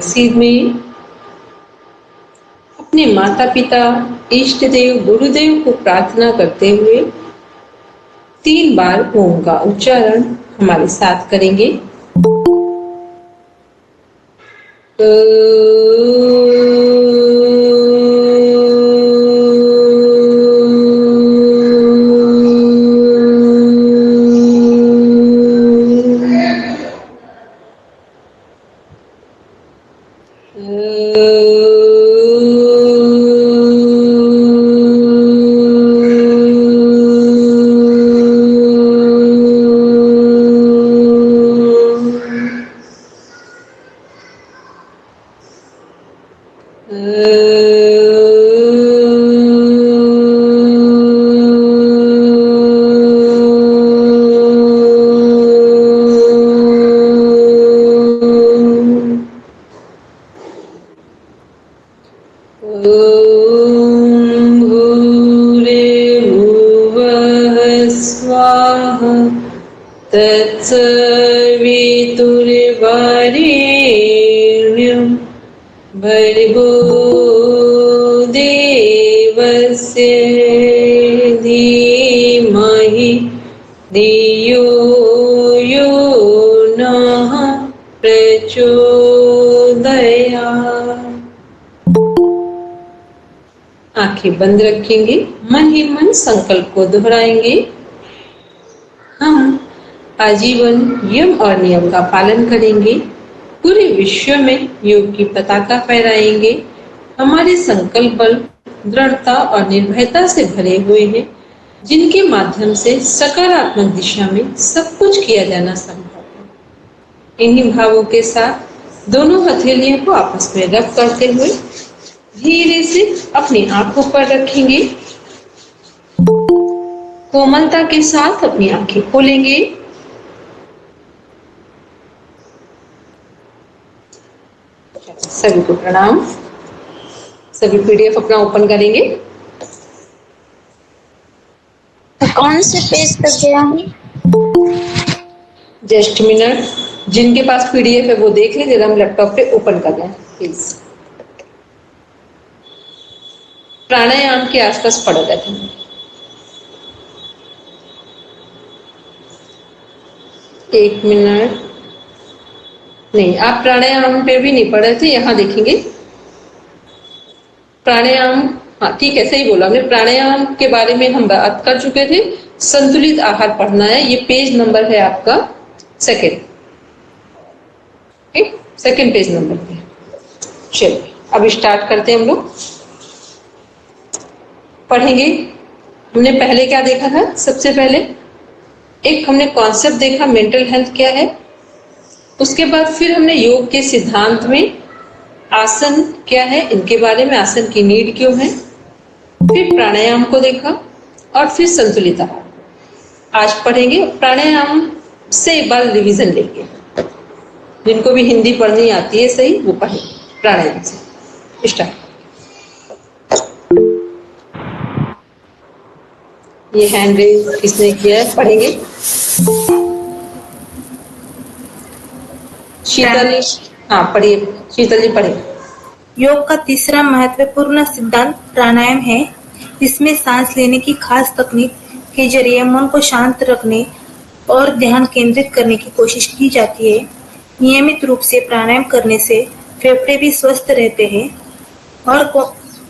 नसीब में अपने माता पिता, इष्ट देव, गुरुदेव को प्रार्थना करते हुए 3 बार ओम का उच्चारण हमारे साथ करेंगे। तत्सवितुर्वरेण्यं भर्गो देवस्य धीमहि धियो यो नः प्रचोदयात्। आंखें बंद रखेंगे, मन ही मन संकल्प को दोहराएंगे। हम आजीवन यम और नियम का पालन करेंगे, पूरे विश्व में योग की पताका फहराएंगे। हमारे संकल्प बल दृढ़ता और निर्भयता से भरे हुए हैं, जिनके माध्यम से सकारात्मक दिशा में सब कुछ किया जाना संभव है। इन्हीं भावों के साथ दोनों हथेलियों को आपस में रब करते हुए धीरे से अपनी आंखों पर रखेंगे। कोमलता के साथ अपनी आंखें खोलेंगे। सभी को प्रणाम। सभी पीडीएफ अपना ओपन करेंगे। कौन से पेज तक गया है? जस्ट मिनट, जिनके पास पीडीएफ है वो देख ले, जरा हम लैपटॉप पे ओपन कर रहे हैं प्लीज। प्राणायाम के आसपास पढ़ रहे थे। एक मिनट, नहीं आप प्राणायाम पे भी नहीं पढ़ रहे थे, यहाँ देखेंगे प्राणायाम। हाँ ठीक है, सही बोला हमने। प्राणायाम के बारे में हम बात कर चुके थे। संतुलित आहार पढ़ना है, ये पेज नंबर है आपका सेकंड पेज नंबर पे। चलिए अब स्टार्ट करते हैं। हम लोग पढ़ेंगे। हमने पहले क्या देखा था? सबसे पहले एक हमने कॉन्सेप्ट देखा, मेंटल हेल्थ क्या है। उसके बाद फिर हमने योग के सिद्धांत में आसन क्या है, इनके बारे में, आसन की नीड क्यों है। फिर प्राणायाम को देखा और फिर संतुलित आहार। आज पढ़ेंगे प्राणायाम से एक बार रिवीजन लेंगे। जिनको भी हिंदी पढ़नी आती है सही, वो पढ़े प्राणायाम से। स्टार्ट। ये हैंड रेज किसने किया है? पढ़ेंगे। शीतल, हाँ पढ़िए। शीतल जी पढ़े। योग का तीसरा महत्वपूर्ण सिद्धांत प्राणायाम है। इसमें सांस लेने की खास तकनीक के जरिए मन को शांत रखने और ध्यान केंद्रित करने की कोशिश की जाती है। नियमित रूप से प्राणायाम करने से फेफड़े भी स्वस्थ रहते हैं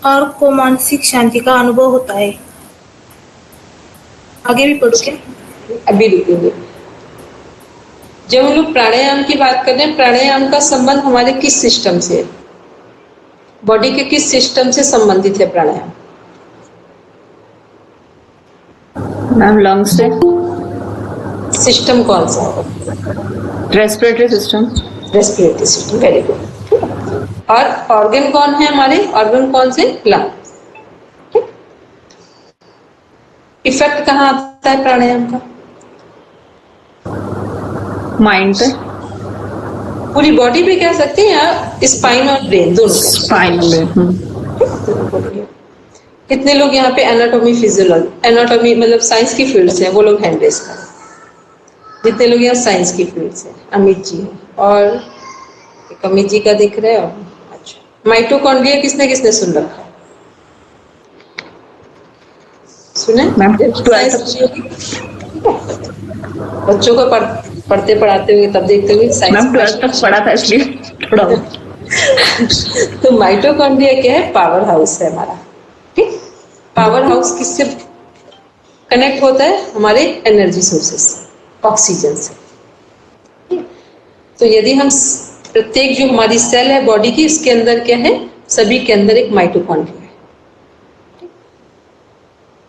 और को मानसिक शांति का अनुभव होता है। आगे भी पढ़ो क्या? अभी रुकेंगे। जब हम लोग प्राणायाम की बात कर रहे हैं, प्राणायाम का संबंध हमारे किस सिस्टम से है? बॉडी के किस सिस्टम से संबंधित है प्राणायाम? मैम लंग्स से। सिस्टम कौन सा है? Respiratory system. Respiratory system, very good. और ऑर्गन कौन है हमारे? ऑर्गन कौन से? लंग। इफेक्ट कहाँ आता है प्राणायाम का? माइंड पे, पूरी बॉडी पे कह सकते हैं, या स्पाइन और ब्रेन दोनों? स्पाइन में। कितने लोग यहाँ पे एनाटॉमी फिजियोलॉजी, एनाटॉमी मतलब साइंस की फील्ड से हैं, वो लोग हैंड रेज करें। जितने लोग यहाँ साइंस की फील्ड से, अमित जी हैं और कमी जी का दिख रहा है। और अच्छा, माइटोकॉन्ड्रिया किसने किसने सुन रखा है? सुने मैम साइंस 12th बच्चों को पढ़ते पढ़ाते हुए तब देखते हुए साइंस मैम 12th तक पढ़ा था इसलिए थोड़ा तो माइटोकॉन्ड्रिया क्या है? पावर हाउस है हमारा। ठीक, पावर हाउस किससे कनेक्ट होता है? हमारे एनर्जी सोर्सेस से, ऑक्सीजन से। तो यदि हम प्रत्येक जो हमारी सेल है बॉडी की, इसके अंदर क्या है? सभी के अंदर एक माइटोकॉन्ड्रिया है।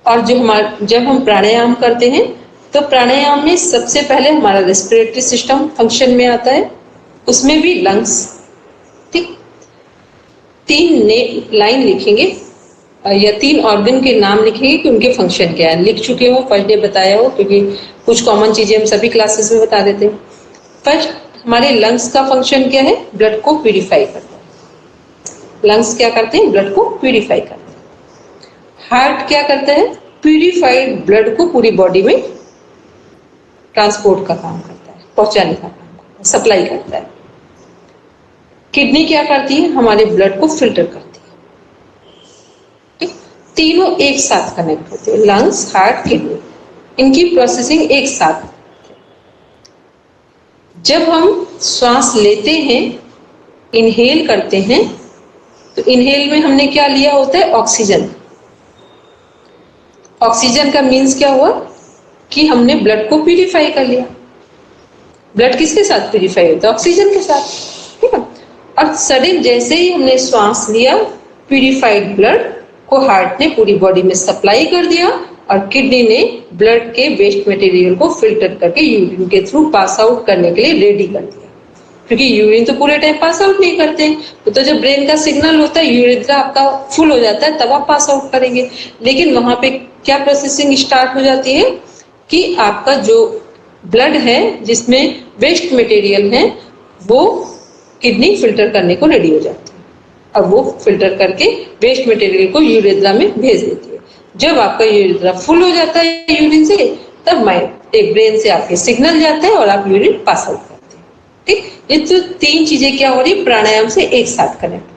और जब हम प्राणायाम करते हैं तो प्राणायाम में सबसे पहले हमारा रेस्पिरेटरी सिस्टम फंक्शन में आता है, उसमें भी लंग्स। ठीक, 3 लाइन लिखेंगे या 3 ऑर्गन के नाम लिखेंगे कि उनके फंक्शन क्या है। लिख चुके हो, फर्स्ट डे बताया हो, क्योंकि कुछ कॉमन चीजें हम सभी क्लासेस में बता देते हैं। फर्स्ट, हमारे लंग्स का फंक्शन क्या है? ब्लड को प्यूरिफाई करता है। लंग्स क्या करते हैं? ब्लड को प्यूरिफाई करते हैं। हार्ट क्या करता है? प्यूरिफाइड ब्लड को पूरी बॉडी में ट्रांसपोर्ट का काम करता है, पहुंचाने का काम करता है, सप्लाई करता है। किडनी क्या करती है? हमारे ब्लड को फिल्टर करती है। ठीक, तीनों एक साथ कनेक्ट होते हैं, लंग्स, हार्ट, किडनी, इनकी प्रोसेसिंग एक साथ। जब हम श्वास लेते हैं, इनहेल करते हैं, तो इनहेल में हमने क्या लिया होता है? ऑक्सीजन। ऑक्सीजन का मीन्स क्या हुआ? कि हमने ब्लड को प्यूरिफाई कर लिया। ब्लड किसके साथ प्यूरिफाई होता है? ऑक्सीजन के साथ। ठीक है, और सडन जैसे ही हमने श्वास लिया, प्यूरिफाइड ब्लड को हार्ट ने पूरी बॉडी में सप्लाई कर दिया और किडनी ने ब्लड के वेस्ट मटेरियल को फिल्टर करके यूरिन के थ्रू पास आउट करने के लिए रेडी कर दिया। क्योंकि यूरिन तो पूरे टाइम पास आउट नहीं करते हैं, तो जब ब्रेन का सिग्नल होता है, यूरेथ्रा आपका फुल हो जाता है, तब आप पास आउट करेंगे। लेकिन वहां पे क्या प्रोसेसिंग स्टार्ट हो जाती है कि आपका जो ब्लड है जिसमें वेस्ट मटेरियल है, वो किडनी फिल्टर करने को रेडी हो जाती है और वो फिल्टर करके वेस्ट मटेरियल को यूरेथ्रा में भेज देती है। जब आपका यूरेथ्रा फुल हो जाता है यूरिन से, तब एक ब्रेन से आपके सिग्नल जाते हैं और आप यूरिन पास आउट करते हैं। ठीक, ये तो 3 चीजें क्या हो रही? प्राणायाम से एक साथ कनेक्ट।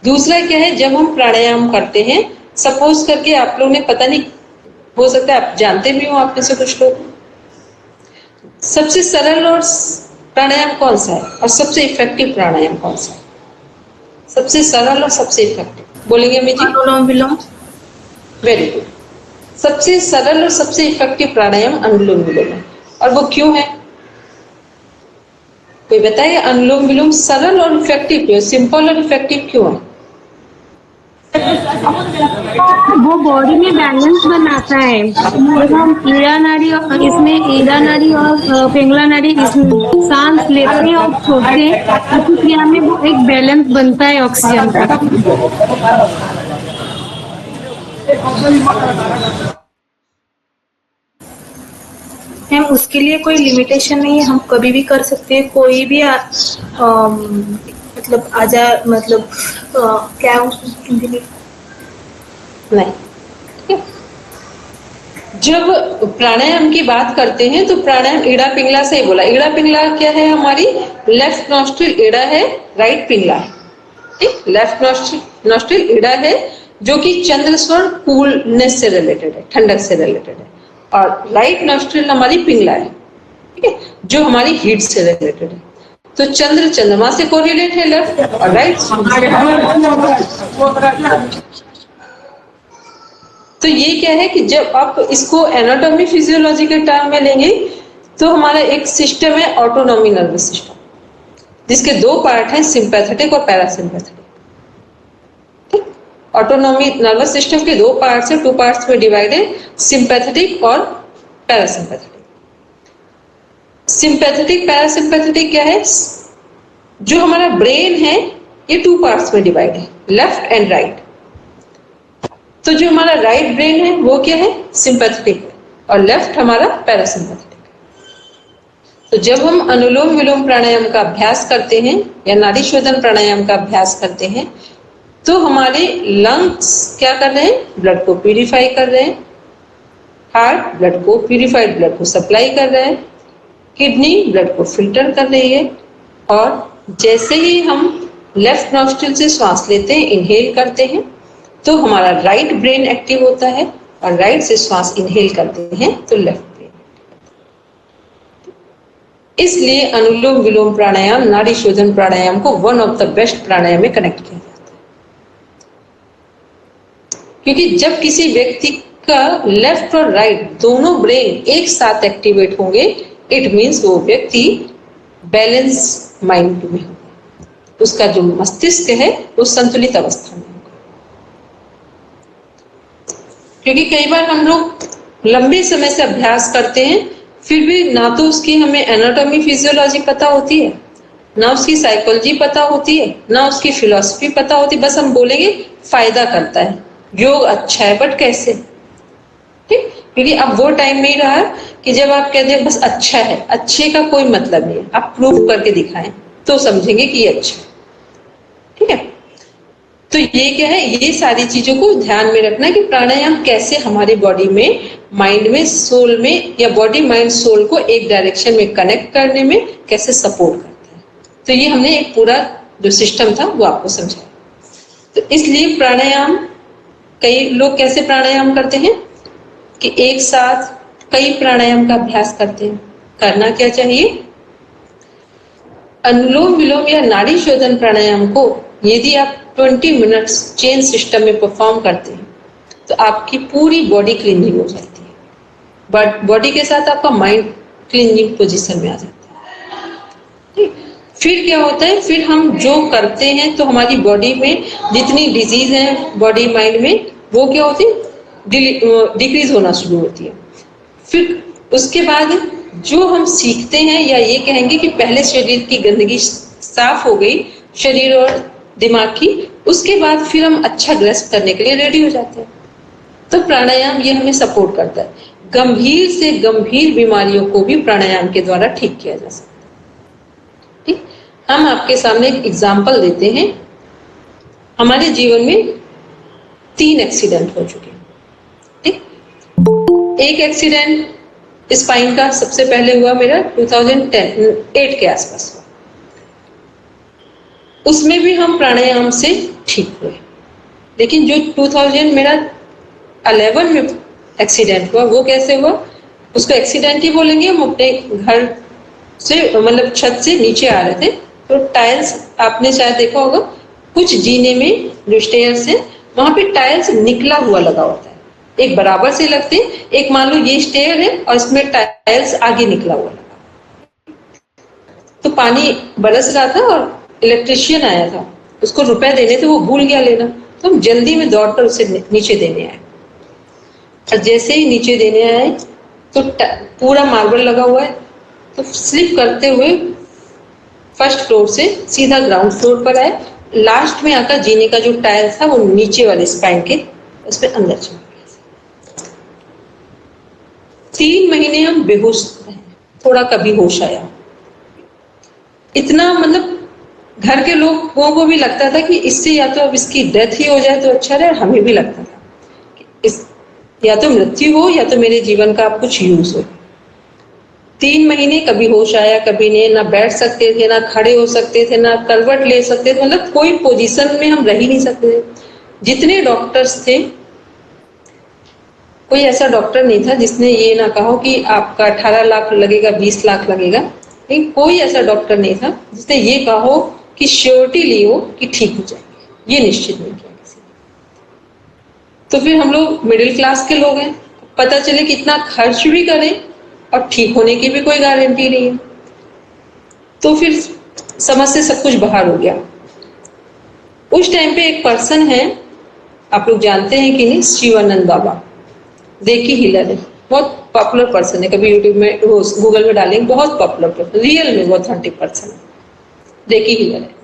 दूसरा क्या है? जब हम प्राणायाम करते हैं, सपोज करके आप लोग ने, पता नहीं, हो सकता है आप जानते भी हो, आप में से कुछ लोग, सबसे सरल और प्राणायाम कौन सा है और सबसे इफेक्टिव प्राणायाम कौन सा है? सबसे सरल और सबसे इफेक्टिव बोलेंगे अमित जी? अनुलोम विलोम। Very good. सबसे सरल और सबसे इफेक्टिव प्राणायाम अनुलोम विलोम है। और वो क्यों है? कोई बताएगा अनुलोम विलोम सरल और इफेक्टिव क्यों, सिंपल और इफेक्टिव क्यों है? वो बॉडी में बैलेंस बनाता है। हम ईड़ा नाड़ी और इसमें ईड़ा नाड़ी और पिंगला नाड़ी इसमें सांस लेते हैं और छोड़ते हैं, इस क्रिया में वो एक बैलेंस बनता है ऑक्सीजन का। मैम उसके लिए कोई लिमिटेशन नहीं है, हम कभी भी कर सकते हैं, कोई भी मतलब मतलब क्या हिंदी में नहीं। जब प्राणायाम की बात करते हैं तो प्राणायाम ईड़ा पिंगला से ही बोला। ईड़ा पिंगला क्या है? हमारी लेफ्ट नॉस्ट्रिल ईड़ा है, राइट पिंगला है। ठीक, लेफ्ट नॉस्ट्रिल ईड़ा है जो कि चंद्र स्वर कूलनेस से रिलेटेड है, ठंडक से रिलेटेड है, और राइट नॉस्ट्रिल हमारी पिंगला है, ठीक है, जो हमारी हीट से रिलेटेड है। तो चंद्र चंद्रमा से कोरिलेट है लेफ्ट और राइट। तो ये क्या है कि जब आप इसको एनाटॉमी फिजियोलॉजी के टर्म में लेंगे तो हमारा एक सिस्टम है ऑटोनॉमी नर्वस सिस्टम, जिसके 2 पार्ट हैं, सिंपैथेटिक और पैरासिम्पैथेटिक। ठीक, ऑटोनॉमी नर्वस सिस्टम के 2 पार्ट्स हैं, 2 पार्ट्स में डिवाइड है, सिंपैथेटिक और पैरासिम्पैथेटिक। सिंपैथेटिक पैरासिम्पैथेटिक क्या है? जो हमारा ब्रेन है ये 2 पार्ट्स में डिवाइड है, लेफ्ट एंड राइट। तो जो हमारा राइट ब्रेन है वो क्या है? सिंपैथेटिक, और लेफ्ट हमारा पैरासिम्पैथेटिक। तो जब हम अनुलोम विलोम प्राणायाम का अभ्यास करते हैं या नाड़ी शोधन प्राणायाम का अभ्यास करते हैं तो हमारे लंग्स क्या कर रहे हैं? ब्लड को प्यूरिफाई कर रहे हैं, हार्ट ब्लड को, प्यूरिफाइड ब्लड को सप्लाई कर रहा है, किडनी ब्लड को फिल्टर कर रही है, और जैसे ही हम लेफ्ट नॉस्ट्रिल से श्वास लेते हैं, इनहेल करते हैं, तो हमारा राइट ब्रेन एक्टिव होता है, और राइट से श्वास इनहेल करते हैं तो लेफ्ट ब्रेन। इसलिए अनुलोम विलोम प्राणायाम, नाड़ी शोधन प्राणायाम को वन ऑफ द बेस्ट प्राणायाम में कनेक्ट किया जाता है, क्योंकि जब किसी व्यक्ति का लेफ्ट और राइट दोनों ब्रेन एक साथ एक्टिवेट होंगे, इट मीन्स वो व्यक्ति बैलेंस माइंड में होगा, उसका जो मस्तिष्क है वो संतुलित अवस्था में होगा। क्योंकि कई बार हम लोग लंबे समय से अभ्यास करते हैं, फिर भी ना तो उसकी हमें एनाटॉमी फिजियोलॉजी पता होती है, ना उसकी साइकोलॉजी पता होती है, ना उसकी फिलॉसफी पता होती, बस हम बोलेंगे फायदा करता है, योग अच्छा है, बट कैसे? ठीक, क्योंकि अब वो टाइम नहीं रहा कि जब आप कहते हैं बस अच्छा है, अच्छे का कोई मतलब नहीं है, आप प्रूफ करके दिखाएं तो समझेंगे कि ये अच्छा है। ठीक है, तो ये क्या है, ये सारी चीजों को ध्यान में रखना कि प्राणायाम कैसे हमारी बॉडी में, माइंड में, सोल में, या बॉडी माइंड सोल को एक डायरेक्शन में कनेक्ट करने में कैसे सपोर्ट करता है। तो ये हमने एक पूरा जो सिस्टम था वो आपको समझाया। तो इसलिए प्राणायाम, कई लोग कैसे प्राणायाम करते हैं कि एक साथ कई प्राणायाम का अभ्यास करते हैं। करना क्या चाहिए, अनुलोम विलोम या नाड़ी शोधन प्राणायाम को यदि आप 20 मिनट्स चेन सिस्टम में परफॉर्म करते हैं तो आपकी पूरी बॉडी क्लीनिंग हो जाती है, बट बॉडी के साथ आपका माइंड क्लीनिंग पोजीशन में आ जाता है। ठीक, फिर क्या होता है, फिर हम जो करते हैं तो हमारी बॉडी में जितनी डिजीज है बॉडी माइंड में, वो क्या होती है, डिक्रीज होना शुरू होती है। फिर उसके बाद जो हम सीखते हैं, या ये कहेंगे कि पहले शरीर की गंदगी साफ हो गई, शरीर और दिमाग की, उसके बाद फिर हम अच्छा ग्रैस्प करने के लिए रेडी हो जाते हैं। तो प्राणायाम ये हमें सपोर्ट करता है। गंभीर से गंभीर बीमारियों को भी प्राणायाम के द्वारा ठीक किया जा सकता है। ठीक, हम आपके सामने एक एग्जाम्पल देते हैं। हमारे जीवन में 3 एक्सीडेंट हो चुके हैं। ठीक, एक एक्सीडेंट स्पाइन का सबसे पहले हुआ मेरा 2008 के आसपास हुआ, उसमें भी हम प्राणायाम से ठीक हुए। लेकिन जो 2011 में एक्सीडेंट हुआ, वो कैसे हुआ, उसको एक्सीडेंट ही बोलेंगे। हम अपने घर से, मतलब छत से नीचे आ रहे थे, तो टाइल्स, आपने शायद देखा होगा, कुछ जीने में जो स्टेयर्स है वहां पे टाइल्स निकला हुआ लगा होता है, एक बराबर से लगते हैं, एक मान लो ये स्टेयर है और इसमें टाइल्स आगे निकला हुआ लगा। तो पानी बरस रहा था और इलेक्ट्रिशियन आया था, उसको रुपए देने थे, वो भूल गया लेना, तो हम जल्दी में दौड़कर उसे नीचे देने आए। और जैसे ही नीचे देने आए तो पूरा मार्बल लगा हुआ है, तो स्लिप करते हुए फर्स्ट फ्लोर से सीधा ग्राउंड फ्लोर पर आए। लास्ट में आकर जीने का जो टायर था वो नीचे वाले स्पाइन के उसमें अंदर चला गया। 3 महीने हम बेहोश रहे, थोड़ा कभी होश आया। इतना, मतलब घर के लोगों को भी लगता था कि इससे या तो अब इसकी डेथ ही हो जाए तो अच्छा रहे, और हमें भी लगता था कि इस या तो मृत्यु हो या तो मेरे जीवन का अब कुछ यूज हो। 3 महीने कभी होश आया कभी नहीं, ना बैठ सकते थे, ना खड़े हो सकते थे, ना करवट ले सकते थे, मतलब कोई पोजीशन में हम रह ही नहीं सकते थे। जितने डॉक्टर्स थे, कोई ऐसा डॉक्टर नहीं था जिसने ये ना कहो कि आपका 18 लाख लगेगा, 20 लाख लगेगा। लेकिन कोई ऐसा डॉक्टर नहीं था जिसने ये कहो कि श्योरिटी ली हो कि ठीक हो जाएंगे, ये निश्चित नहीं किया किसी ने। तो फिर हम लोग मिडिल क्लास के लोग हैं, पता चले कि इतना खर्च भी करें और ठीक होने की भी कोई गारंटी नहीं है। तो फिर समझ से सब कुछ बाहर हो गया। उस टाइम पे एक पर्सन है, आप लोग जानते हैं कि नहीं, शिवानंद बाबा, रेकी हीलर है, बहुत पॉपुलर पर्सन है। कभी यूट्यूब में, गूगल में डालेंगे, बहुत पॉपुलर पर्सन, रियल में वो ऑथेंटिक पर्सन है, रेकी हीलर है।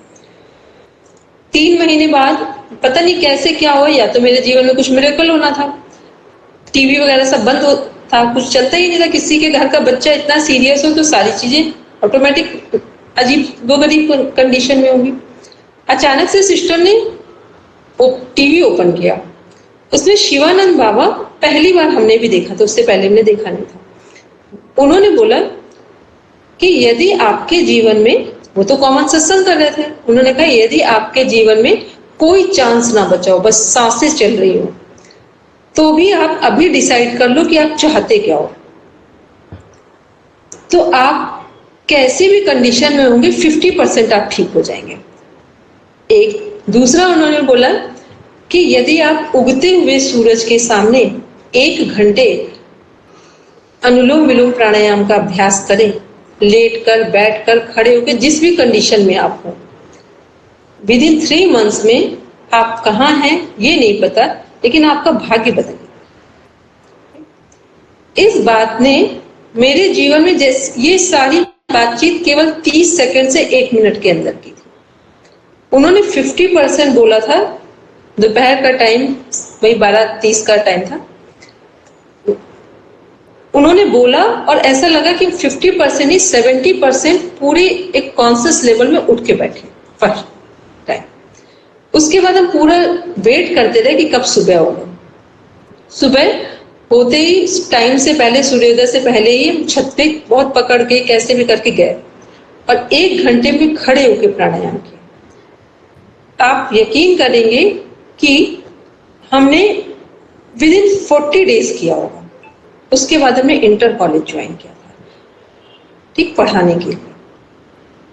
3 महीने बाद पता नहीं कैसे क्या हुआ, या तो मेरे जीवन में कुछ मिरेकल होना था, टीवी वगैरह सब बंद था, कुछ चलता ही नहीं था। किसी के घर का बच्चा इतना सीरियस हो तो सारी चीजें ऑटोमेटिक अजीब कंडीशन में होंगी। अचानक से सिस्टर ने वो टीवी ओपन किया, उसमें शिवानंद बाबा, पहली बार हमने भी देखा था, उससे पहले हमने देखा नहीं था। उन्होंने बोला कि यदि आपके जीवन में वो तो कॉमन सत्संग कर रहे थे। उन्होंने कहा यदि आपके जीवन में कोई चांस ना बचा हो, बस सांसें चल रही हो, तो भी आप अभी डिसाइड कर लो कि आप चाहते क्या हो। तो आप कैसी भी कंडीशन में होंगे 50% आप ठीक हो जाएंगे। एक दूसरा उन्होंने बोला कि यदि आप उगते हुए सूरज के सामने 1 घंटे अनुलोम विलोम प्राणायाम का अभ्यास करें, लेटकर, बैठकर, खड़े होकर, जिस भी कंडीशन में आप हो, विदिन 3 मंथ्स में आप कहाँ हैं ये नहीं पता, लेकिन आपका भाग्य बदल गया। इस बात ने मेरे जीवन में ये सारी बातचीत केवल 30 सेकंड से 1 मिनट के अंदर की थी। उन्होंने 50% बोला था, दोपहर का टाइम वही 12:30 का टाइम था। उन्होंने बोला और ऐसा लगा कि 50% ही 70% पूरे एक कॉन्शियस लेवल में उठ के बैठे फर्स्ट टाइम। उसके बाद हम पूरा वेट करते रहे कि कब सुबह होगा। सुबह होते ही टाइम से पहले, सूर्योदय से पहले ही हम छत पे बहुत पकड़ के कैसे भी करके गए और 1 घंटे में खड़े होके प्राणायाम किया। आप यकीन करेंगे कि हमने विदिन 40 डेज किया होगा। उसके बाद हमने इंटर कॉलेज ज्वाइन किया था, ठीक, पढ़ाने के लिए।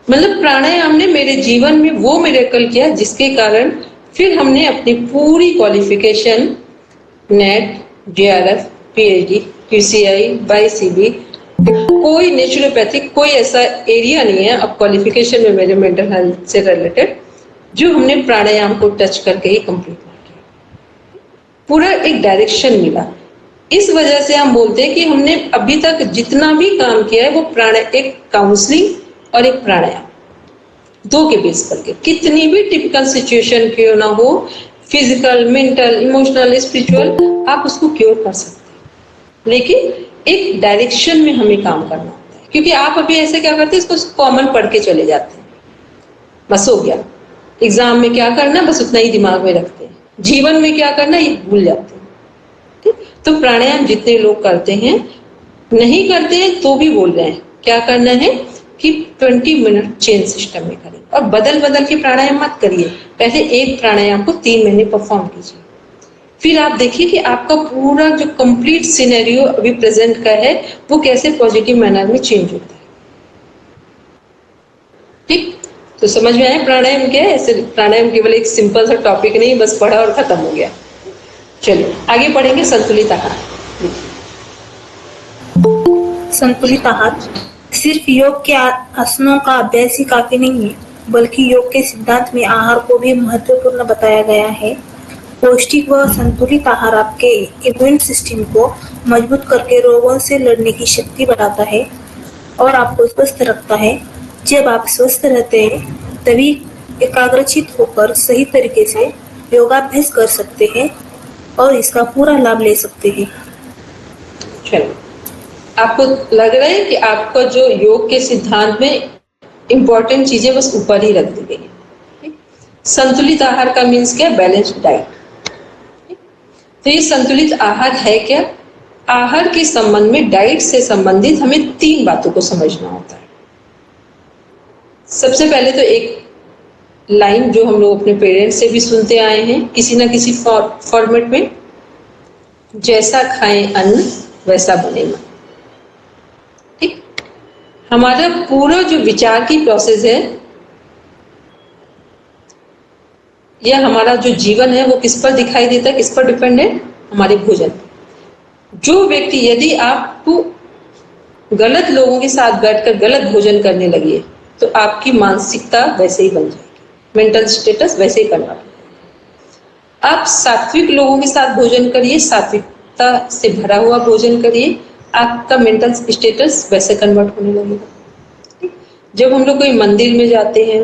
मतलब प्राणायाम ने मेरे जीवन में वो मिरेकल किया जिसके कारण फिर हमने अपनी पूरी qualification net, JRF, PhD, QCI, YCB, कोई नेचुरोपैथिक, कोई ऐसा एरिया नहीं है अब क्वालिफिकेशन में मेरे मेंटल हेल्थ से रिलेटेड जो हमने प्राणायाम को टच करके ही कंप्लीट किया। पूरा एक डायरेक्शन मिला। इस वजह से हम बोलते हैं कि हमने अभी तक जितना भी काम किया है वो एक काउंसलिंग और एक प्राणायाम, 2 के बेस पर के। कितनी भी टिपिकल सिचुएशन क्यों ना हो, फिजिकल, मेंटल, इमोशनल, स्पिरिचुअल, आप उसको क्योर कर सकते हैं, लेकिन एक डायरेक्शन में हमें काम करना होता है। क्योंकि आप अभी ऐसे क्या करते हैं, इसको कॉमन पढ़ के चले जाते हैं, बस हो गया। एग्जाम में क्या करना, बस उतना ही दिमाग में रखते हैं। जीवन में क्या करना ये भूल जाते हैं। तो प्राणायाम जितने लोग करते हैं, नहीं करते हैं तो भी बोल रहे हैं क्या करना है कि 20 मिनट चेन सिस्टम में करें और बदल बदल के प्राणायाम मत करिए। पहले एक प्राणायाम को 3 महीने परफॉर्म कीजिए, फिर आप देखिए कि आपका पूरा जो कंप्लीट सिनेरियो अभी प्रेजेंट का है वो कैसे पॉजिटिव मैनर में चेंज होता है। ठीक, तो समझ में आया प्राणायाम क्या है? ऐसे प्राणायाम केवल एक सिंपल सा टॉपिक नहीं, बस पढ़ा और खत्म हो गया। चलिए आगे पढ़ेंगे संतुलित आहार। संतुलित आहार सिर्फ योग के आसनों का अभ्यास ही काफी नहीं है, बल्कि योग के सिद्धांत में आहार को भी महत्वपूर्ण बताया गया है। पौष्टिक व संतुलित आहार आपके इम्यून सिस्टम को मजबूत करके रोगों से लड़ने की शक्ति बढ़ाता है और आपको स्वस्थ रखता है। जब आप स्वस्थ रहते हैं तभी एकाग्रचित होकर सही तरीके से योगाभ्यास कर सकते हैं और इसका पूरा लाभ ले सकते हैं। चलो, आपको लग रहा है कि आपका जो योग के सिद्धांत में इंपॉर्टेंट चीजें बस ऊपर ही रख दी गई है। संतुलित आहार का मीन्स क्या? Balanced diet. तो ये संतुलित आहार है क्या? आहार के संबंध में, डाइट से संबंधित हमें 3 बातों को समझना होता है। सबसे पहले तो एक लाइन जो हम लोग अपने पेरेंट्स से भी सुनते आए हैं किसी ना किसी फॉर्मेट में, जैसा खाएं अन्न वैसा बने मन। ठीक, हमारा पूरा जो विचार की प्रोसेस है या हमारा जो जीवन है वो किस पर दिखाई देता है, किस पर डिपेंड है? हमारे भोजन। जो व्यक्ति, यदि आपको गलत लोगों के साथ बैठकर गलत भोजन करने लगे तो आपकी मानसिकता वैसे ही बन जाएगी, मेंटल स्टेटस वैसे ही करना। आप सात्विक लोगों के साथ भोजन करिए, सात्विकता से भरा हुआ भोजन करिए, आपका मेंटल स्टेटस वैसे कन्वर्ट होने लगेगा। जब हम लोग कोई मंदिर में जाते हैं,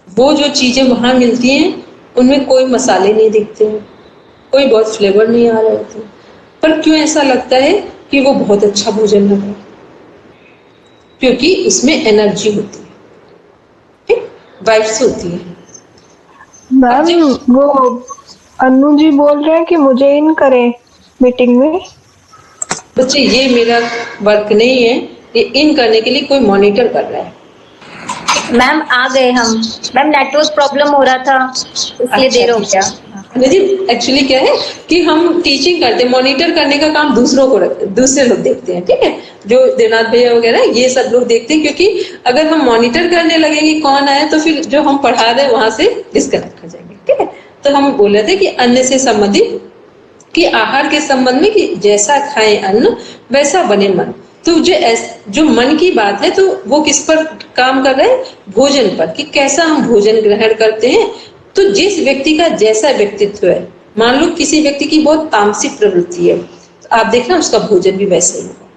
वो जो चीजें वहां मिलती हैं उनमें कोई मसाले नहीं दिखते हैं, कोई बहुत फ्लेवर नहीं आ रहे होते, पर क्यों ऐसा लगता है कि वो बहुत अच्छा भोजन लग रहा है? क्योंकि उसमें एनर्जी होती है, वाइब्स होती है। मैम वो अनु जी बोल रहे हैं कि मुझे इन करें मीटिंग में। बच्चे ये मेरा वर्क नहीं है, ये इन करने के लिए कोई मॉनिटर कर रहा है। मैम आ गए हम। मैम नेटवर्क प्रॉब्लम हो रहा था इसलिए देर हो गया। जी, एक्चुअली क्या है कि हम टीचिंग करते हैं, मॉनिटर करने का काम दूसरे लोग देखते हैं, ठीक है, जो देवनाथ भैया वगैरह ये सब लोग देखते हैं, क्योंकि अगर हम मॉनिटर करने लगेंगे कौन आया तो फिर जो हम पढ़ा रहे हैं वहां से डिस्कनेक्ट हो जाएंगे, ठीक है। तो हम बोल रहे थे कि अन्न से संबंधित, कि आहार के संबंध में, कि जैसा खाए अन्न वैसा बने मन। तो जो मन की बात है तो वो किस पर काम कर रहा है, भोजन पर, कि कैसा हम भोजन ग्रहण करते हैं। तो जिस व्यक्ति का जैसा व्यक्तित्व है, मान लो किसी व्यक्ति की बहुत तामसिक प्रवृत्ति है, तो आप देखना उसका भोजन भी वैसा ही होगा।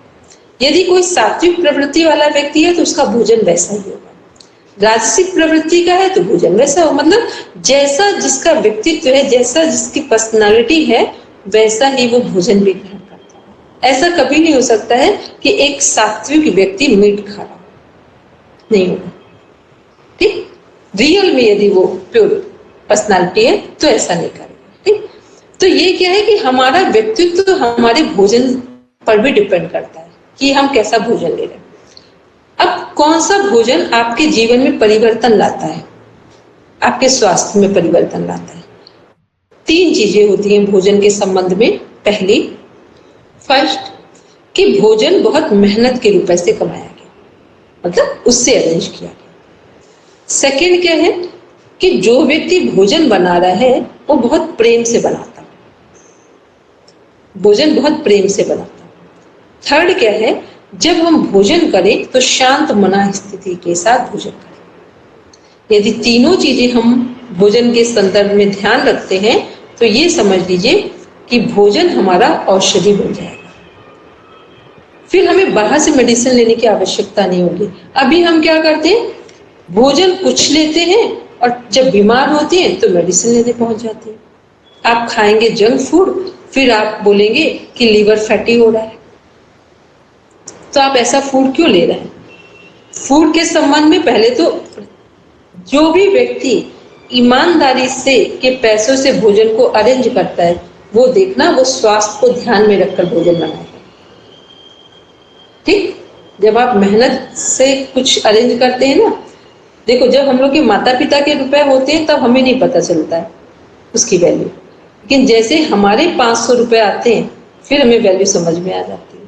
यदि कोई सात्विक प्रवृत्ति वाला व्यक्ति है तो उसका भोजन वैसा ही होगा। राजसिक प्रवृत्ति का है तो भोजन वैसा हो, मतलब जैसा जिसका व्यक्तित्व है, जैसा जिसकी पर्सनालिटी है, वैसा ही वो भोजन भी ग्रहण करता है। ऐसा कभी नहीं हो सकता है कि एक सात्विक व्यक्ति मीट खा रहा, नहीं होगा, ठीक। रियल में यदि वो प्योर पर्सनालिटी है तो ऐसा नहीं करेगा, ठीक। तो ये क्या है कि हमारा व्यक्तित्व तो हमारे भोजन पर भी डिपेंड करता है कि हम कैसा भोजन ले रहे हैं। अब कौन सा भोजन आपके जीवन में परिवर्तन लाता है, आपके स्वास्थ्य में परिवर्तन लाता है। 3 चीजें होती हैं भोजन के संबंध में। पहली, फर्स्ट, कि भोजन बहुत मेहनत के रुपए से कमाया गया, मतलब उससे अरेंज किया गया। सेकंड क्या है कि जो व्यक्ति भोजन बना रहा है वो बहुत प्रेम से बनाता है, भोजन बहुत प्रेम से बनाता है। थर्ड क्या है, जब हम भोजन करें तो शांत मना स्थिति के साथ भोजन करें। यदि तीनों चीजें हम भोजन के संदर्भ में ध्यान रखते हैं तो ये समझ लीजिए कि भोजन हमारा औषधि बन जाएगा। फिर हमें बाहर से मेडिसिन लेने की आवश्यकता नहीं होगी। अभी हम क्या करते हैं, भोजन कुछ लेते हैं और जब बीमार होते हैं तो मेडिसिन लेने पहुंच जाते हैं। आप खाएंगे जंक फूड, फिर आप बोलेंगे कि लीवर फैटी हो रहा है। तो आप ऐसा फूड क्यों ले रहे हैं? फूड के संबंध में पहले तो जो भी व्यक्ति ईमानदारी से के पैसों से भोजन को अरेंज करता है, वो देखना वो स्वास्थ्य को ध्यान में रखकर भोजन बनाएगा, ठीक। जब आप मेहनत से कुछ अरेंज करते हैं ना, देखो जब हम लोग के माता पिता के रुपए होते हैं तब हमें नहीं पता चलता है उसकी वैल्यू, लेकिन जैसे हमारे 500 रुपए आते हैं फिर हमें वैल्यू समझ में आ जाती है।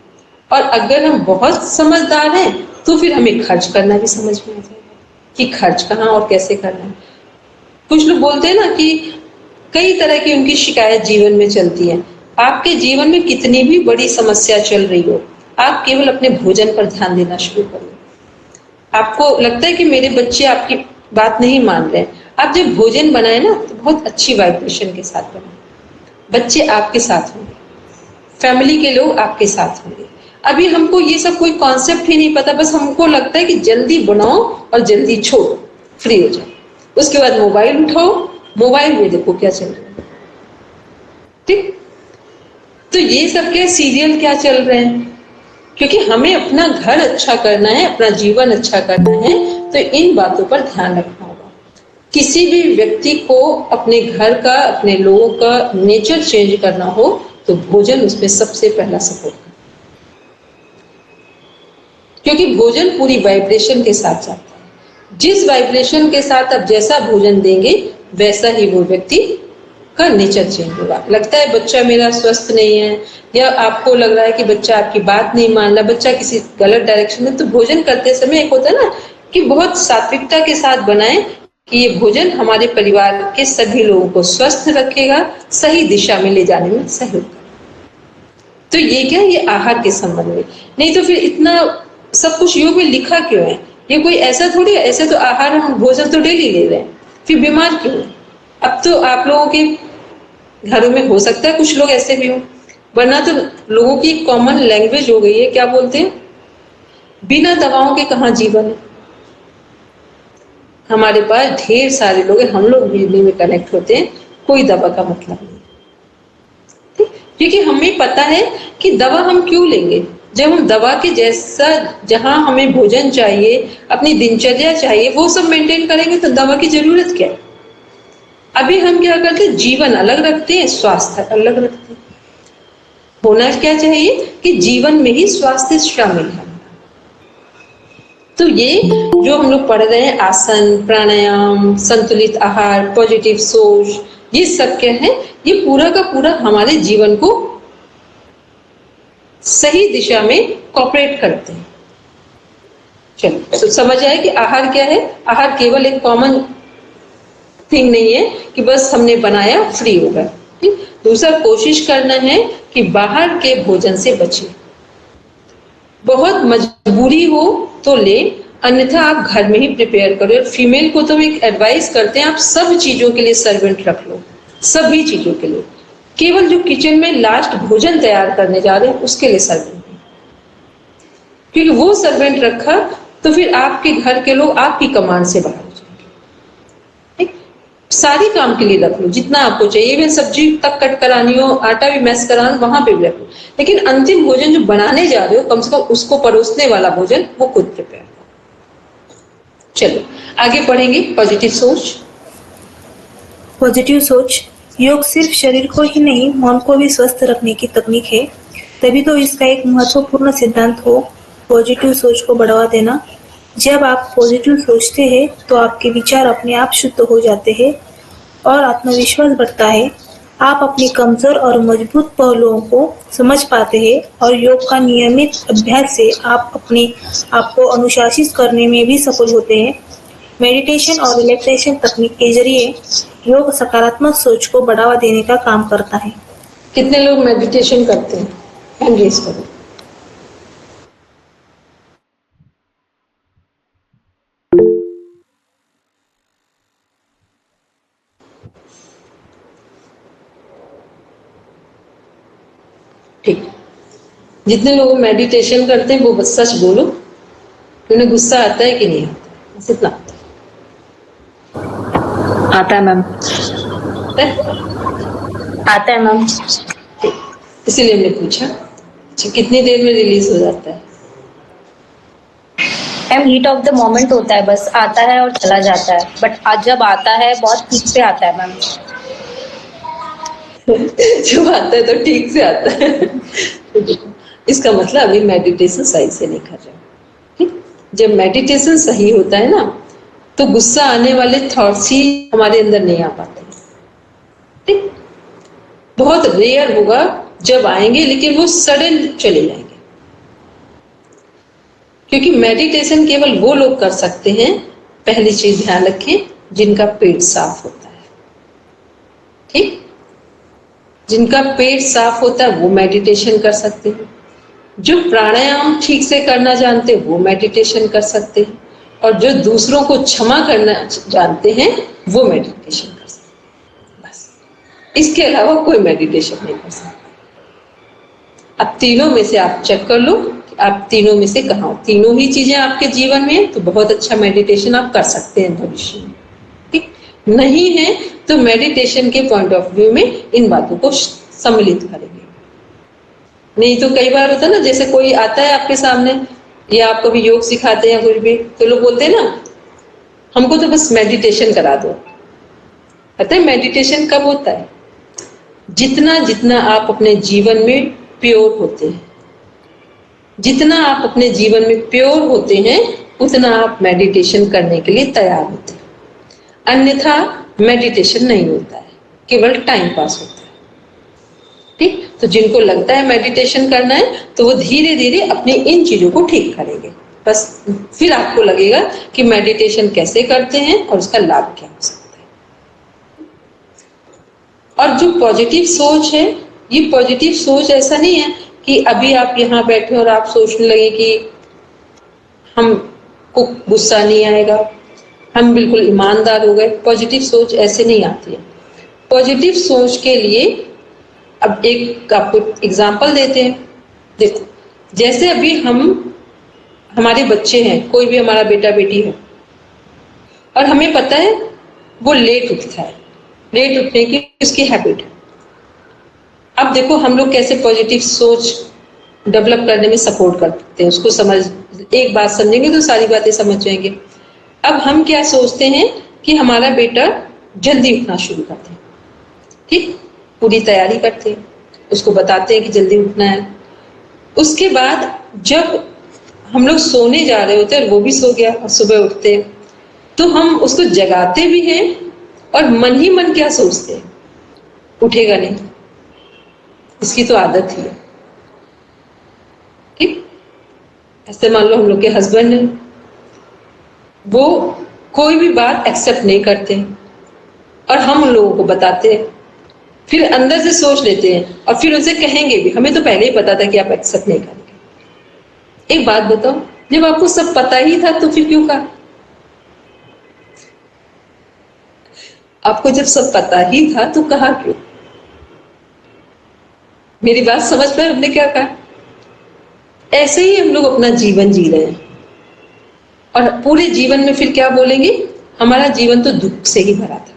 और अगर हम बहुत समझदार हैं तो फिर हमें खर्च करना भी समझ में आ जाएगा कि खर्च कहाँ और कैसे करना है। कुछ लोग बोलते हैं ना कि कई तरह की उनकी शिकायत जीवन में चलती है। आपके जीवन में कितनी भी बड़ी समस्या चल रही हो, आप केवल अपने भोजन पर ध्यान देना शुरू करिए। आपको लगता है कि मेरे बच्चे आपकी बात नहीं मान रहे, आप जब भोजन बनाए ना तो बहुत अच्छी वाइब्रेशन के साथ बनाए। बच्चे आपके साथ होंगे, फैमिली के लोग आपके साथ होंगे। अभी हमको ये सब कोई कॉन्सेप्ट ही नहीं पता, बस हमको लगता है कि जल्दी बनाओ और जल्दी छोड़ो, फ्री हो जाओ। उसके बाद मोबाइल उठाओ, मोबाइल में देखो क्या चल रहा है, ठीक। तो ये सब क्या सीरियल क्या चल रहे हैं, क्योंकि हमें अपना घर अच्छा करना है, अपना जीवन अच्छा करना है, तो इन बातों पर ध्यान रखना होगा। किसी भी व्यक्ति को अपने घर का, अपने लोगों का नेचर चेंज करना हो तो भोजन उसमें सबसे पहला सपोर्ट करता है, क्योंकि भोजन पूरी वाइब्रेशन के साथ जाता है। जिस वाइब्रेशन के साथ आप जैसा भोजन देंगे वैसा ही वो व्यक्ति का नेचर चेंज होगा। लगता है बच्चा मेरा स्वस्थ नहीं है, या आपको लग रहा है कि बच्चा आपकी बात नहीं मान रहा, बच्चा किसी गलत डायरेक्शन में, तो भोजन करते समय एक होता है ना कि बहुत सात्विकता के साथ बनाएं कि ये भोजन हमारे परिवार के सभी लोगों को स्वस्थ रखेगा, सही दिशा में ले जाने में सहयोग करेगा। तो ये क्या, ये आहार के संबंध में। नहीं तो फिर इतना सब कुछ योग में लिखा क्यों है? ये कोई ऐसा थोड़ी है, ऐसे तो आहार हम भोजन तो डेली ले रहे हैं, फिर बीमार क्यों है? अब तो आप लोगों के घरों में हो सकता है कुछ लोग ऐसे भी हो, वरना तो लोगों की कॉमन लैंग्वेज हो गई है, क्या बोलते हैं, बिना दवाओं के कहाँ जीवन है। हमारे पास ढेर सारे लोग हैं, हम लोग बिजली में कनेक्ट होते हैं, कोई दवा का मतलब नहीं, ठीक। क्योंकि हमें पता है कि दवा हम क्यों लेंगे। जब हम दवा के जैसा, जहां हमें भोजन चाहिए, अपनी दिनचर्या चाहिए, वो सब मेंटेन करेंगे तो दवा की जरूरत क्या है। अभी हम क्या करते हैं, जीवन अलग रखते हैं, स्वास्थ्य अलग रखते हैं। होना क्या चाहिए कि जीवन में ही स्वास्थ्य शामिल है। तो ये जो हम लोग पढ़ रहे हैं, आसन, प्राणायाम, संतुलित आहार, पॉजिटिव सोच, ये सब क्या है, ये पूरा का पूरा हमारे जीवन को सही दिशा में कोऑपरेट करते हैं। चलो, तो समझ आए कि आहार क्या है। आहार केवल एक कॉमन थिंग नहीं है कि बस हमने बनाया फ्री होगा। ठीक, दूसरा कोशिश करना है कि बाहर के भोजन से बचे। बहुत मजबूरी हो तो ले, अन्यथा आप घर में ही प्रिपेयर करो। और फीमेल को तो एक एडवाइस करते हैं, आप सब चीजों के लिए सर्वेंट रख लो, सभी चीजों के लिए। केवल जो किचन में लास्ट भोजन तैयार करने जा रहे हैं उसके लिए सर्वेंट नहीं, क्योंकि वो सर्वेंट रखा तो फिर आपके घर के लोग आपकी कमांड से बाहर हो जाएंगे। ठीक, सारी काम के लिए रख लो जितना आपको चाहिए, भी सब्जी तक कट करानी हो, आटा भी मैश कराना, वहां पे भी रख लो, लेकिन अंतिम भोजन जो बनाने जा रहे हो, कम से कम उसको परोसने वाला भोजन वो खुद प्रिपेयर करो। चलो आगे पढ़ेंगे। पॉजिटिव सोच। पॉजिटिव सोच योग सिर्फ शरीर को ही नहीं, मन को भी स्वस्थ रखने की तकनीक है। तभी तो इसका एक महत्वपूर्ण सिद्धांत हो पॉजिटिव सोच को बढ़ावा देना। जब आप पॉजिटिव सोचते हैं तो आपके विचार अपने आप शुद्ध हो जाते हैं और आत्मविश्वास बढ़ता है। आप अपनी कमजोर और मजबूत पहलुओं को समझ पाते हैं और योग का नियमित अभ्यास से आप अपने आप को अनुशासित करने में भी सफल होते हैं। मेडिटेशन और रिलैक्सेशन तकनीक के जरिए योग सकारात्मक सोच को बढ़ावा देने का काम करता है। कितने लोग मेडिटेशन करते हैं? हैंड रेज करो। ठीक, जितने लोग मेडिटेशन करते हैं वो बस सच बोलो, उन्हें गुस्सा आता है कि नहीं आता? बस इतना आता है मैम। आता है मैम। इसीलिए हमने पूछा। अच्छा, कितनी देर में रिलीज हो जाता है? Ma'am heat of the moment होता है, बस आता है और चला जाता है, बट आज जब आता है बहुत ठीक से आता है मैम। जब आता है तो ठीक से आता है। इसका मतलब अभी मेडिटेशन सही से नहीं कर रहे। ठीक, जब मेडिटेशन सही होता है ना तो गुस्सा आने वाले थॉट्स ही हमारे अंदर नहीं आ पाते। ठीक, बहुत रेयर होगा जब आएंगे, लेकिन वो सडन चले जाएंगे। क्योंकि मेडिटेशन केवल वो लोग कर सकते हैं, पहली चीज ध्यान रखें, जिनका पेट साफ होता है। ठीक, जिनका पेट साफ होता है वो मेडिटेशन कर सकते हैं। जो प्राणायाम ठीक से करना जानते हैं वो मेडिटेशन कर सकते हैं, और जो दूसरों को क्षमा करना जानते हैं वो मेडिटेशन कर सकते हैं। बस इसके अलावा कोई मेडिटेशन नहीं कर सकता। अब तीनों में से आप चेक कर लो कि आप तीनों में से कहाँ हो। तीनों ही चीजें आपके जीवन में है तो बहुत अच्छा मेडिटेशन आप कर सकते हैं भविष्य में। ठीक, नहीं है तो मेडिटेशन के पॉइंट ऑफ व्यू में इन बातों को सम्मिलित करेंगे। नहीं तो कई बार होता है ना, जैसे कोई आता है आपके सामने या आप कभी योग सिखाते हैं कुछ भी, तो लोग बोलते हैं ना हमको तो बस मेडिटेशन करा दो। पता है मेडिटेशन कब होता है? जितना जितना आप अपने जीवन में प्योर होते हैं, जितना आप अपने जीवन में प्योर होते हैं उतना आप मेडिटेशन करने के लिए तैयार होते हैं। अन्यथा मेडिटेशन नहीं होता है, केवल टाइम पास होता है। ठीक, तो जिनको लगता है मेडिटेशन करना है तो वो धीरे धीरे अपनी इन चीजों को ठीक करेंगे। बस फिर आपको लगेगा कि मेडिटेशन कैसे करते हैं और उसका लाभ क्या हो सकता है। और जो पॉजिटिव सोच है, ये पॉजिटिव सोच ऐसा नहीं है कि अभी आप यहाँ बैठे और आप सोचने लगे कि हमको गुस्सा नहीं आएगा, हम बिल्कुल ईमानदार हो गए। पॉजिटिव सोच ऐसे नहीं आती है। पॉजिटिव सोच के लिए अब एक आपको एग्जाम्पल देते हैं। देखो, जैसे अभी हमारे बच्चे हैं, कोई भी हमारा बेटा बेटी है और हमें पता है वो लेट उठता है, लेट उठने की उसकी हैबिट है। अब देखो हम लोग कैसे पॉजिटिव सोच डेवलप करने में सपोर्ट करते हैं उसको। एक बात समझेंगे तो सारी बातें समझ जाएंगे। अब हम क्या सोचते हैं कि हमारा बेटा जल्दी उठना शुरू करते हैं। ठीक, पूरी तैयारी करते हैं, उसको बताते हैं कि जल्दी उठना है। उसके बाद जब हम लोग सोने जा रहे होते हैं और वो भी सो गया और सुबह उठते हैं, तो हम उसको जगाते भी हैं और मन ही मन क्या सोचते हैं, उठेगा नहीं, इसकी तो आदत ही है। ठीक, ऐसे मान लो हम लोग के हस्बैंड है, वो कोई भी बात एक्सेप्ट नहीं करते और हम उन लोगों को बताते हैं, फिर अंदर से सोच लेते हैं और फिर उनसे कहेंगे भी, हमें तो पहले ही पता था कि आप एक्सेप्ट नहीं करेंगे। एक बात बताओ, जब आपको सब पता ही था तो फिर क्यों कहा? आपको जब सब पता ही था तो कहा क्यों? मेरी बात समझ पाए हमने क्या कहा? ऐसे ही हम लोग अपना जीवन जी रहे हैं और पूरे जीवन में फिर क्या बोलेंगे, हमारा जीवन तो दुख से ही भरा था,